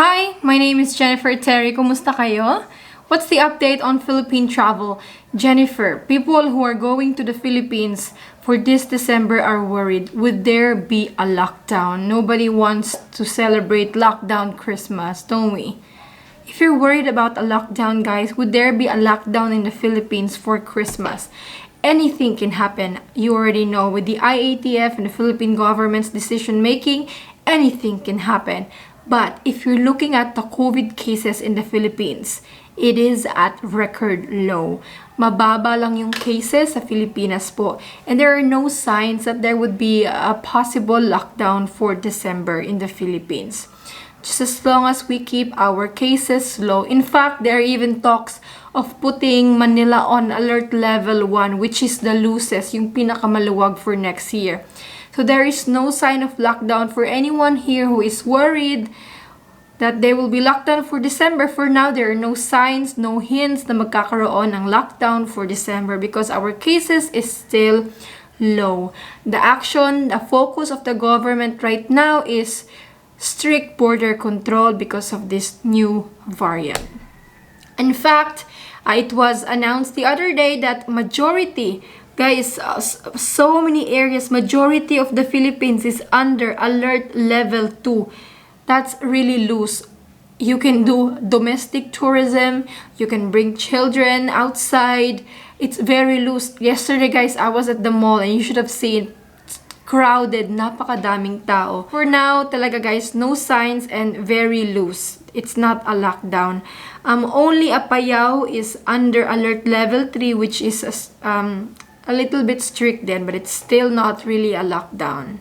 Hi, my name is Jennifer Terri. Kumusta kayo? What's the update on Philippine travel? Jennifer, people who are going to the Philippines for this December are worried. Would there be a lockdown? Nobody wants to celebrate lockdown Christmas, don't we? If you're worried about a lockdown, guys, would there be a lockdown in the Philippines for Christmas? Anything can happen. You already know with the IATF and the Philippine government's decision making, anything can happen. But if you're looking at the COVID cases in the Philippines, it is at record low. Mababa lang yung cases sa Pilipinas po. And there are no signs that there would be a possible lockdown for December in the Philippines. Just as long as we keep our cases low. In fact, there are even talks of putting Manila on alert level 1, which is the loosest, yung pinakamaluwag for next year. So there is no sign of lockdown for anyone here who is worried that they will be locked down for December. For now, there are no signs, no hints na magkakaroon ng lockdown for December because our cases is still low. The action, the focus of the government right now is strict border control because of this new variant. In fact, it was announced the other day that majority, guys, so many areas, majority of the Philippines is under alert level 2. That's really loose. You can do domestic tourism, you can bring children outside. It's very loose. Yesterday, guys, I was at the mall and you should have seen crowded, napakadaming tao. For now, talaga guys, no signs and very loose. It's not a lockdown. Only Apayao is under alert level 3, which is a little bit strict then, but it's still not really a lockdown.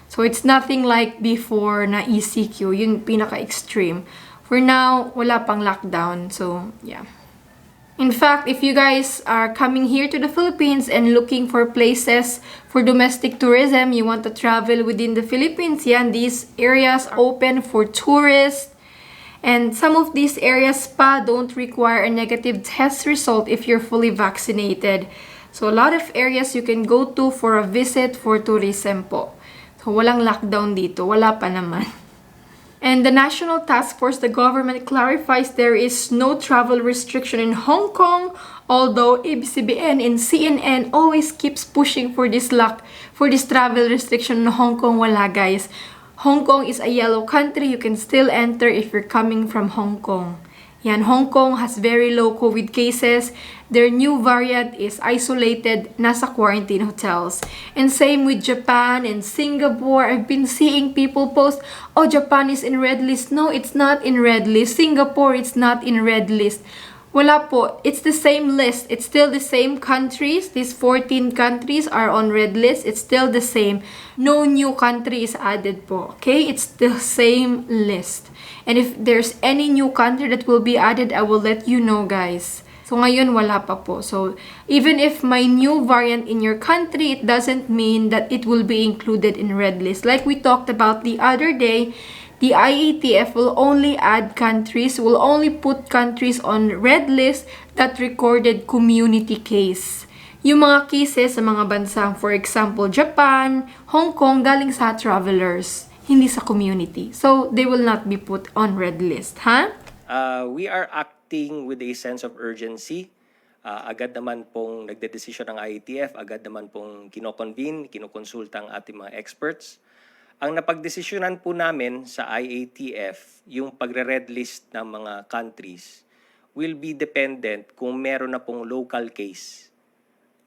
So it's nothing like before na ECQ, yung pinaka-extreme. For now, wala pang lockdown. So, yeah. In fact, if you guys are coming here to the Philippines and looking for places for domestic tourism, you want to travel within the Philippines, yan, these areas are open for tourists. And some of these areas pa don't require a negative test result if you're fully vaccinated. So a lot of areas you can go to for a visit for tourism po. So walang lockdown dito, wala pa naman. And the National Task Force, the government clarifies there is no travel restriction in Hong Kong, although ABS-CBN and CNN always keeps pushing for this travel restriction in Hong Kong. Wala, guys. Hong Kong is a yellow country. You can still enter if you're coming from Hong Kong. Yan, Hong Kong has very low COVID cases. Their new variant is isolated, nasa quarantine hotels. And same with Japan and Singapore. I've been seeing people post, oh, Japan is in red list. No, it's not in red list. Singapore, it's not in red list. Wala po. It's the same list. It's still the same countries. These 14 countries are on red list. It's still the same. No new country is added po. Okay? It's the same list. And if there's any new country that will be added, I will let you know, guys. So ngayon, wala pa po. So even if may new variant in your country, it doesn't mean that it will be included in red list. Like we talked about the other day, the IATF will only add countries, will only put countries on red list that recorded community case. Yung mga cases sa mga bansang, for example, Japan, Hong Kong, galing sa travelers, hindi sa community. So, they will not be put on red list, ha? We are acting with a sense of urgency. Agad naman pong nagdedesisyon ng IATF, agad naman pong kinoconvene, kinokonsulta ang ating mga experts. Ang napagdesisyonan po namin sa IATF, yung pagre-red list ng mga countries, will be dependent kung meron na pong local case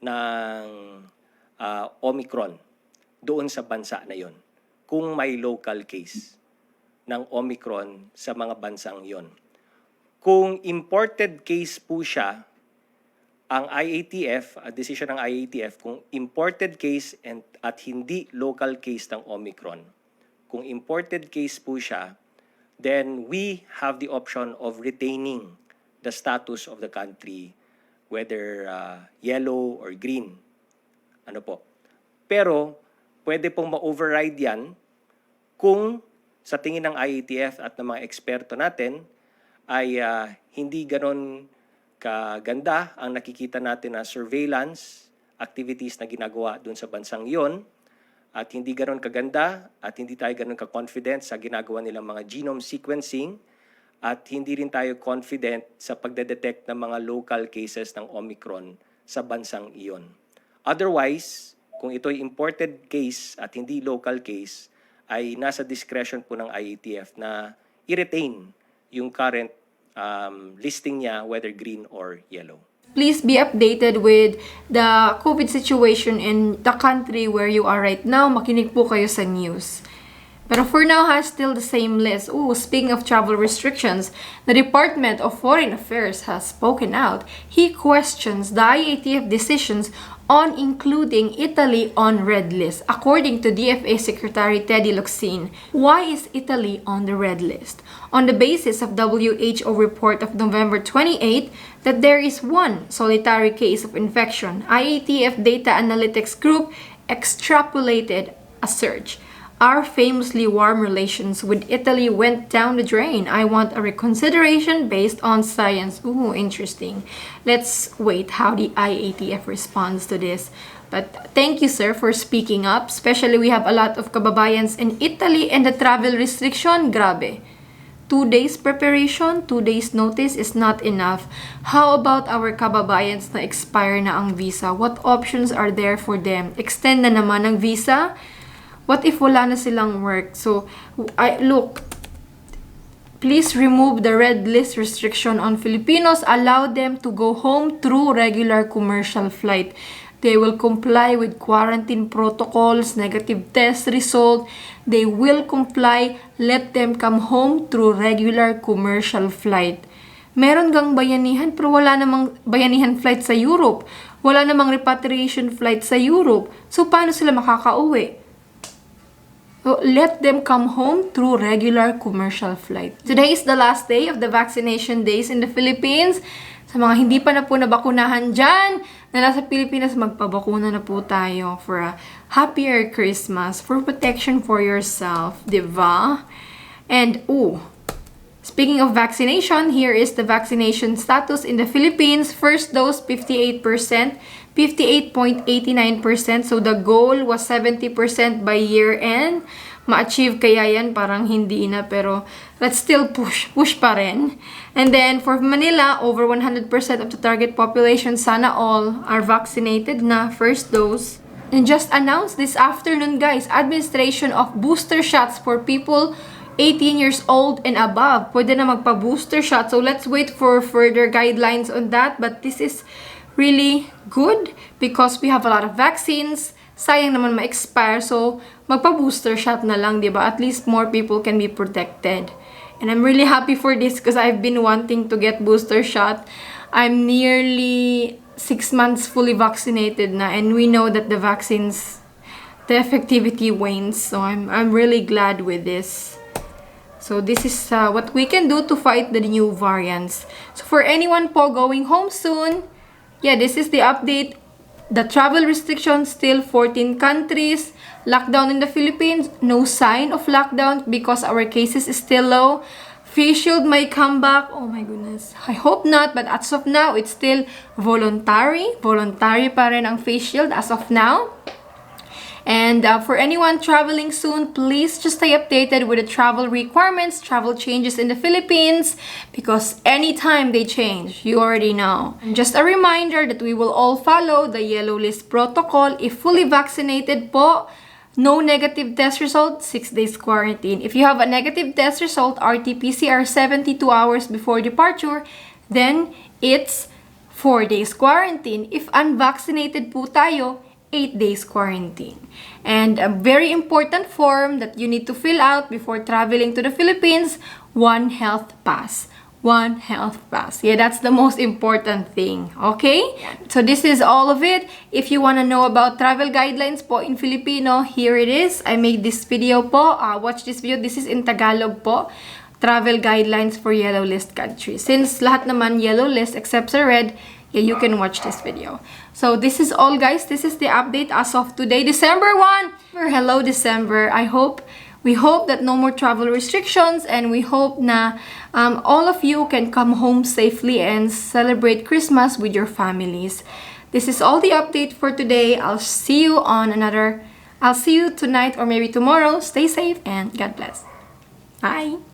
ng Omicron doon sa bansa na yon. Kung may local case ng Omicron sa mga bansang yon. Kung imported case po siya, ang IATF, decision ng IATF, kung imported case at hindi local case ng Omicron, kung imported case po siya, then we have the option of retaining the status of the country, whether yellow or green. Ano po? Pero, pwede pong ma-override yan kung sa tingin ng IATF at ng mga eksperto natin ay hindi ganon kaganda ang nakikita natin na surveillance activities na ginagawa dun sa bansang yon at hindi ganon kaganda at hindi tayo ganon ka-confident sa ginagawa nilang mga genome sequencing at hindi rin tayo confident sa pagdedetect ng mga local cases ng Omicron sa bansang iyon. Otherwise, kung ito'y imported case at hindi local case, ay nasa discretion po ng IATF na i-retain yung current listing niya, whether green or yellow. Please be updated with the COVID situation in the country where you are right now. Makinig po kayo sa news. But for now, has still the same list. Speaking of travel restrictions, the Department of Foreign Affairs has spoken out. He questions the IATF decisions on including Italy on red list. According to DFA Secretary Teddy Locsin, why is Italy on the red list? On the basis of WHO report of November 28 that there is one solitary case of infection, IATF Data Analytics Group extrapolated a surge. Our famously warm relations with Italy went down the drain. I want a reconsideration based on science. Interesting. Let's wait how the IATF responds to this. But thank you, sir, for speaking up. Especially we have a lot of kababayans in Italy and the travel restriction, grabe. 2 days preparation, 2 days notice is not enough. How about our kababayans na expire na ang visa? What options are there for them? Extend na naman ang visa? What if wala na silang work? So, look, please remove the red list restriction on Filipinos. Allow them to go home through regular commercial flight. They will comply with quarantine protocols, negative test result. They will comply. Let them come home through regular commercial flight. Meron gang bayanihan pero wala namang bayanihan flight sa Europe. Wala namang repatriation flight sa Europe. So, paano sila makakauwi? So, let them come home through regular commercial flight. Today is the last day of the vaccination days in the Philippines. Sa mga hindi pa na po nabakunahan dyan, na nasa Pilipinas, magpabakuna na po tayo for a happier Christmas, for protection for yourself, diba? And, speaking of vaccination, here is the vaccination status in the Philippines. First dose, 58%, 58.89%. So, the goal was 70% by year-end. Ma-achieve kaya yan? Parang hindi na, pero let's still push pa rin. And then, for Manila, over 100% of the target population, sana all are vaccinated na first dose. And just announced this afternoon, guys, administration of booster shots for people 18 years old and above. Pwede na magpa-booster shot. So, let's wait for further guidelines on that. But this is really good because we have a lot of vaccines. Sayang naman ma-expire. So, magpa-booster shot na lang, diba? At least more people can be protected. And I'm really happy for this because I've been wanting to get booster shot. I'm nearly 6 months fully vaccinated na. And we know that the vaccines, the effectivity wanes. So, I'm really glad with this. So, this is what we can do to fight the new variants. So, for anyone po going home soon, this is the update. The travel restrictions still 14 countries. Lockdown in the Philippines, no sign of lockdown because our cases is still low. Face shield may come back. Oh my goodness. I hope not, but as of now, it's still voluntary. Voluntary pa rin ang face shield as of now. And for anyone traveling soon, please just stay updated with the travel requirements, travel changes in the Philippines, because anytime they change, you already know. And just a reminder that we will all follow the yellow list protocol. If fully vaccinated po, no negative test result, 6 days quarantine. If you have a negative test result, RT-PCR 72 hours before departure, then it's 4 days quarantine. If unvaccinated po tayo, 8 days quarantine. And a very important form that you need to fill out before traveling to the Philippines, one health pass. One health pass. Yeah, that's the most important thing. Okay? So this is all of it. If you want to know about travel guidelines po in Filipino, here it is. I made this video po. Watch this video. This is in Tagalog po. Travel guidelines for yellow list countries. Since lahat naman yellow list except sa red, you can watch this video. So this is all, guys. This is the update as of today, December 1. Hello, December. We hope that no more travel restrictions, and we hope na all of you can come home safely and celebrate Christmas with your families. This is all the update for today. I'll see you tonight or maybe tomorrow. Stay safe and God bless. Bye.